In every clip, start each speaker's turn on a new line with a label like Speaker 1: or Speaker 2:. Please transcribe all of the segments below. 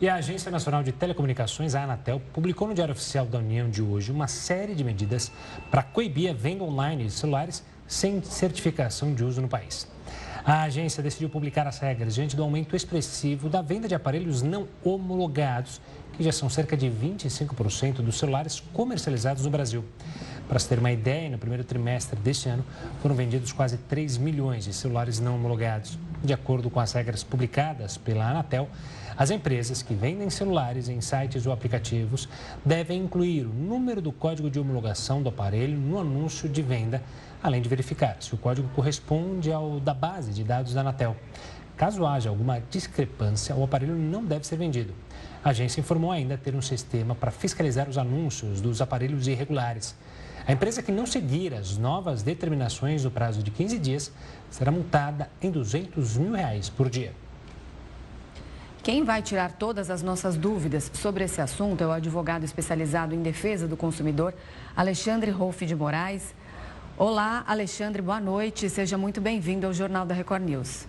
Speaker 1: E a Agência Nacional de Telecomunicações, a Anatel, publicou no Diário Oficial da União de hoje uma série de medidas para coibir a venda online de celulares sem certificação de uso no país. A agência decidiu publicar as regras diante do aumento expressivo da venda de aparelhos não homologados, que já são cerca de 25% dos celulares comercializados no Brasil. Para se ter uma ideia, no primeiro trimestre deste ano, foram vendidos quase 3 milhões de celulares não homologados. De acordo com as regras publicadas pela Anatel, as empresas que vendem celulares em sites ou aplicativos devem incluir o número do código de homologação do aparelho no anúncio de venda, além de verificar se o código corresponde ao da base de dados da Anatel. Caso haja alguma discrepância, o aparelho não deve ser vendido. A agência informou ainda ter um sistema para fiscalizar os anúncios dos aparelhos irregulares. A empresa que não seguir as novas determinações no prazo de 15 dias será multada em R$ 200 mil por dia.
Speaker 2: Quem vai tirar todas as nossas dúvidas sobre esse assunto é o advogado especializado em defesa do consumidor, Alexandre Rolfe de Moraes. Olá, Alexandre, boa noite. Seja muito bem-vindo ao Jornal da Record News.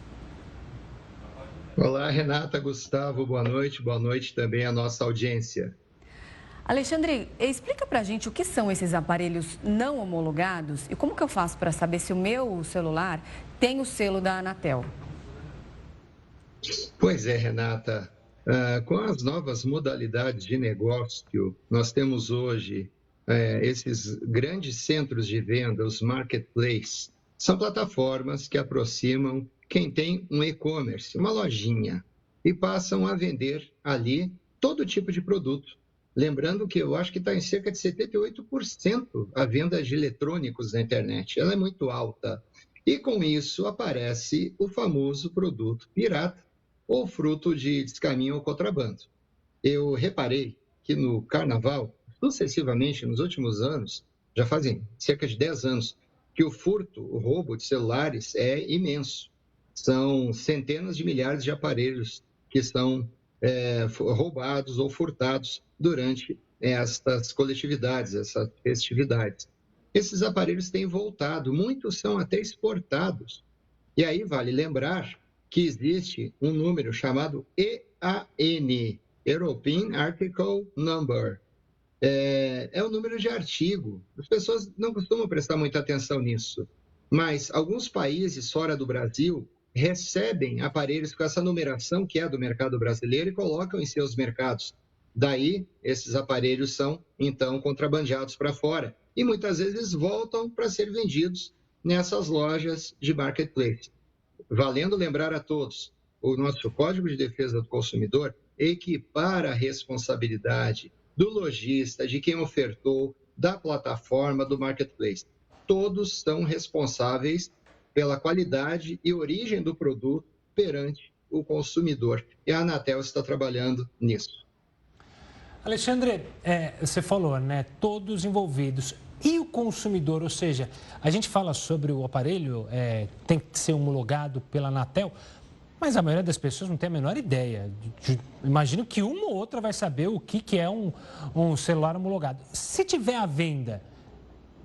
Speaker 3: Olá, Renata, Gustavo, boa noite. Boa noite também à nossa audiência.
Speaker 2: Alexandre, explica pra gente o que são esses aparelhos não homologados e como que eu faço para saber se o meu celular tem o selo da Anatel.
Speaker 3: Pois é, Renata, com as novas modalidades de negócio, nós temos hoje esses grandes centros de venda, os marketplaces, são plataformas que aproximam quem tem um e-commerce, uma lojinha, e passam a vender ali todo tipo de produto. Lembrando que eu acho que está em cerca de 78% a venda de eletrônicos na internet. Ela é muito alta. E com isso aparece o famoso produto pirata ou fruto de descaminho ou contrabando. Eu reparei que no Carnaval, sucessivamente nos últimos anos, já fazem cerca de 10 anos, que o furto, o roubo de celulares é imenso. São centenas de milhares de aparelhos que são roubados ou furtados durante estas coletividades, essas festividades. Esses aparelhos têm voltado, muitos são até exportados. E aí vale lembrar que existe um número chamado EAN, European Article Number. É o número de artigo. As pessoas não costumam prestar muita atenção nisso, mas alguns países fora do Brasil recebem aparelhos com essa numeração, que é do mercado brasileiro, e colocam em seus mercados. Daí, esses aparelhos são, então, contrabandeados para fora e muitas vezes voltam para ser vendidos nessas lojas de marketplace. Valendo lembrar a todos, o nosso Código de Defesa do Consumidor equipara a responsabilidade do lojista, de quem ofertou, da plataforma, do marketplace. Todos são responsáveis pela qualidade e origem do produto perante o consumidor. E a Anatel está trabalhando nisso.
Speaker 1: Alexandre, você falou, né? Todos envolvidos. E o consumidor, ou seja, a gente fala sobre o aparelho, tem que ser homologado pela Anatel, mas a maioria das pessoas não tem a menor ideia. Imagino que uma ou outra vai saber o que é um celular homologado. Se tiver à venda,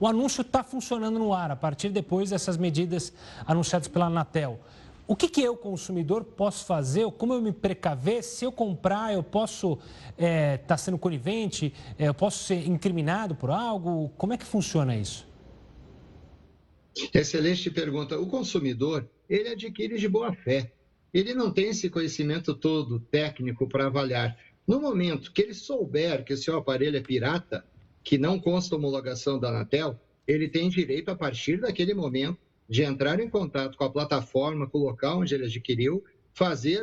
Speaker 1: o anúncio está funcionando no ar, a partir depois dessas medidas anunciadas pela Anatel. O que eu, consumidor, posso fazer? Como eu me precaver? Se eu comprar, eu posso estar sendo conivente? Eu posso ser incriminado por algo? Como é que funciona isso?
Speaker 3: Excelente pergunta. O consumidor, ele adquire de boa fé. Ele não tem esse conhecimento todo técnico para avaliar. No momento que ele souber que o seu aparelho é pirata, que não consta homologação da Anatel, ele tem direito, a partir daquele momento, de entrar em contato com a plataforma, com o local onde ele adquiriu,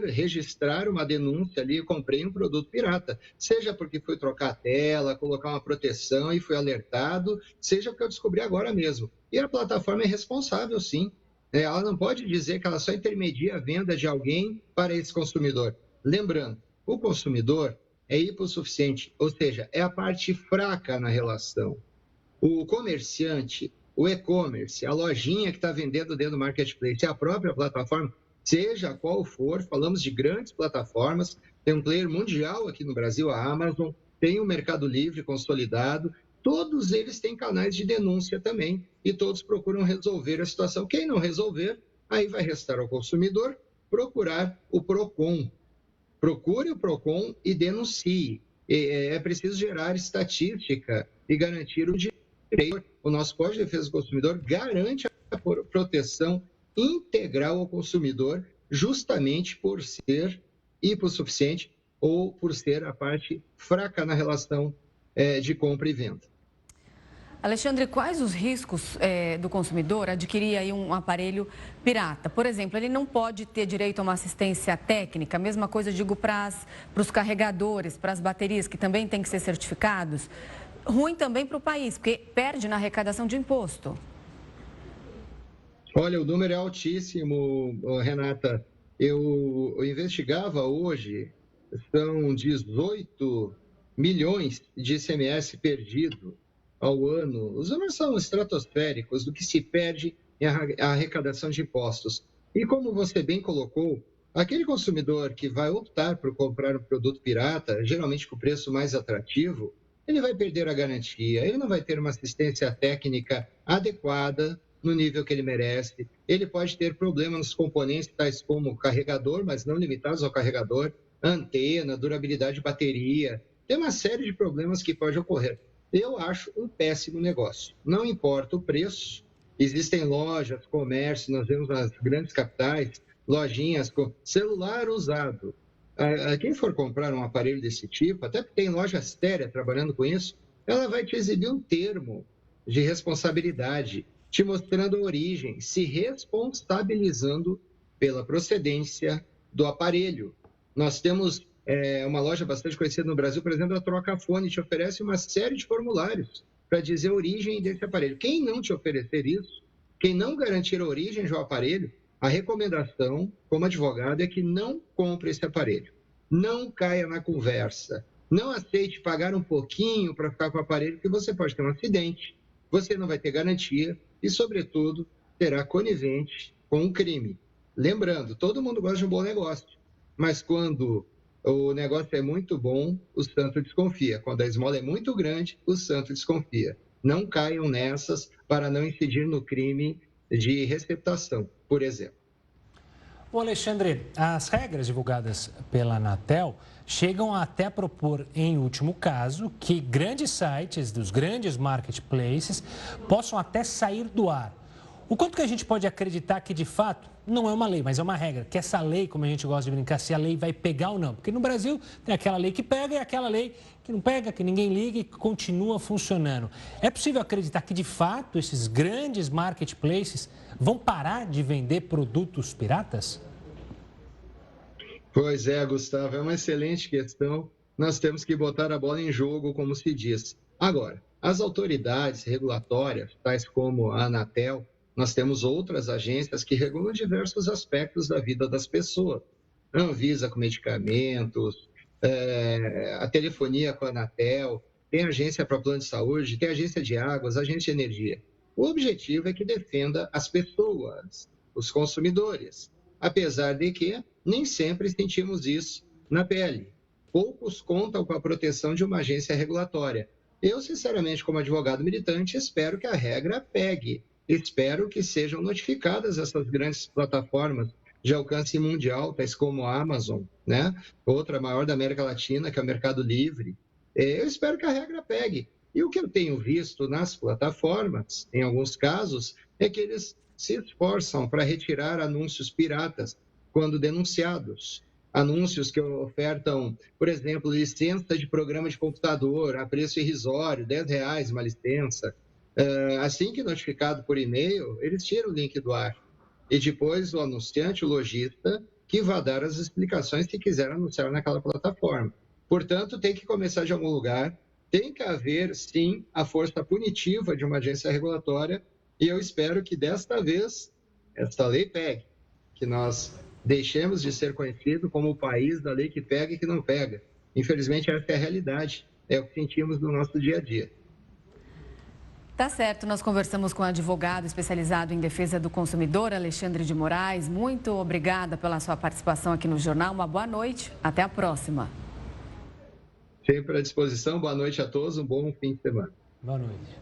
Speaker 3: registrar uma denúncia ali, comprei um produto pirata. Seja porque foi trocar a tela, colocar uma proteção e foi alertado, seja porque eu descobri agora mesmo. E a plataforma é responsável, sim. Ela não pode dizer que ela só intermedia a venda de alguém para esse consumidor. Lembrando, o consumidor é hipossuficiente, ou seja, é a parte fraca na relação. O comerciante, o e-commerce, a lojinha que está vendendo dentro do marketplace, a própria plataforma, seja qual for, falamos de grandes plataformas, tem um player mundial aqui no Brasil, a Amazon, tem o Mercado Livre consolidado, todos eles têm canais de denúncia também e todos procuram resolver a situação. Quem não resolver, aí vai restar ao consumidor procurar o PROCON. procure o PROCON e denuncie. É preciso gerar estatística e garantir o direito. O nosso Código de Defesa do Consumidor garante a proteção integral ao consumidor, justamente por ser hipossuficiente ou por ser a parte fraca na relação de compra e venda.
Speaker 2: Alexandre, quais os riscos do consumidor adquirir aí um aparelho pirata? Por exemplo, ele não pode ter direito a uma assistência técnica, mesma coisa eu digo para os carregadores, para as baterias, que também têm que ser certificados. Ruim também para o país, porque perde na arrecadação de imposto.
Speaker 3: Olha, o número é altíssimo, Renata. Eu investigava hoje, são 18 milhões de ICMS perdido ao ano. Os números são estratosféricos do que se perde em arrecadação de impostos. E como você bem colocou, aquele consumidor que vai optar por comprar um produto pirata, geralmente com preço mais atrativo, ele vai perder a garantia, ele não vai ter uma assistência técnica adequada no nível que ele merece. Ele pode ter problemas nos componentes, tais como carregador, mas não limitados ao carregador, antena, durabilidade de bateria. Tem uma série de problemas que pode ocorrer. Eu acho um péssimo negócio. Não importa o preço, existem lojas, comércio, nós vemos nas grandes capitais, lojinhas com celular usado. Quem for comprar um aparelho desse tipo, até porque tem loja séria trabalhando com isso, ela vai te exibir um termo de responsabilidade, te mostrando a origem, se responsabilizando pela procedência do aparelho. Nós temos uma loja bastante conhecida no Brasil, por exemplo, a Trocafone, te oferece uma série de formulários para dizer a origem desse aparelho. Quem não te oferecer isso, quem não garantir a origem do aparelho, a recomendação, como advogado, é que não compre esse aparelho. Não caia na conversa. Não aceite pagar um pouquinho para ficar com o aparelho, porque você pode ter um acidente, você não vai ter garantia e, sobretudo, será conivente com um crime. Lembrando, todo mundo gosta de um bom negócio, mas quando o negócio é muito bom, o santo desconfia. Quando a esmola é muito grande, o santo desconfia. Não caiam nessas para não incidir no crime de receptação, por exemplo.
Speaker 1: O Alexandre, as regras divulgadas pela Anatel chegam até a propor, em último caso, que grandes sites dos grandes marketplaces possam até sair do ar. O quanto que a gente pode acreditar que, de fato, não é uma lei, mas é uma regra, que essa lei, como a gente gosta de brincar, se a lei vai pegar ou não. Porque no Brasil tem aquela lei que pega e aquela lei que não pega, que ninguém liga e que continua funcionando. É possível acreditar que, de fato, esses grandes marketplaces vão parar de vender produtos piratas?
Speaker 3: Pois é, Gustavo, é uma excelente questão. Nós temos que botar a bola em jogo, como se diz. Agora, as autoridades regulatórias, tais como a Anatel, nós temos outras agências que regulam diversos aspectos da vida das pessoas. A Anvisa com medicamentos, a telefonia com a Anatel, tem agência para plano de saúde, tem agência de águas, agência de energia. O objetivo é que defenda as pessoas, os consumidores, apesar de que nem sempre sentimos isso na pele. Poucos contam com a proteção de uma agência regulatória. Eu, sinceramente, como advogado militante, espero que a regra pegue. Espero que sejam notificadas essas grandes plataformas de alcance mundial, tais como a Amazon, né? Outra maior da América Latina, que é o Mercado Livre. Eu espero que a regra pegue. E o que eu tenho visto nas plataformas, em alguns casos, é que eles se esforçam para retirar anúncios piratas quando denunciados. Anúncios que ofertam, por exemplo, licença de programa de computador a preço irrisório, R$10 uma licença. Assim que notificado por e-mail, eles tiram o link do ar. E depois o anunciante, o lojista, que vai dar as explicações se quiser anunciar naquela plataforma. Portanto, tem que começar de algum lugar, tem que haver, sim, a força punitiva de uma agência regulatória, e eu espero que desta vez esta lei pegue, que nós deixemos de ser conhecido como o país da lei que pega e que não pega. Infelizmente, essa é a realidade, é o que sentimos no nosso dia a dia.
Speaker 2: Tá certo, nós conversamos com o advogado especializado em defesa do consumidor, Alexandre de Moraes. Muito obrigada pela sua participação aqui no jornal. Uma boa noite, até a próxima.
Speaker 3: Sempre à disposição, boa noite a todos, um bom fim de semana.
Speaker 1: Boa noite.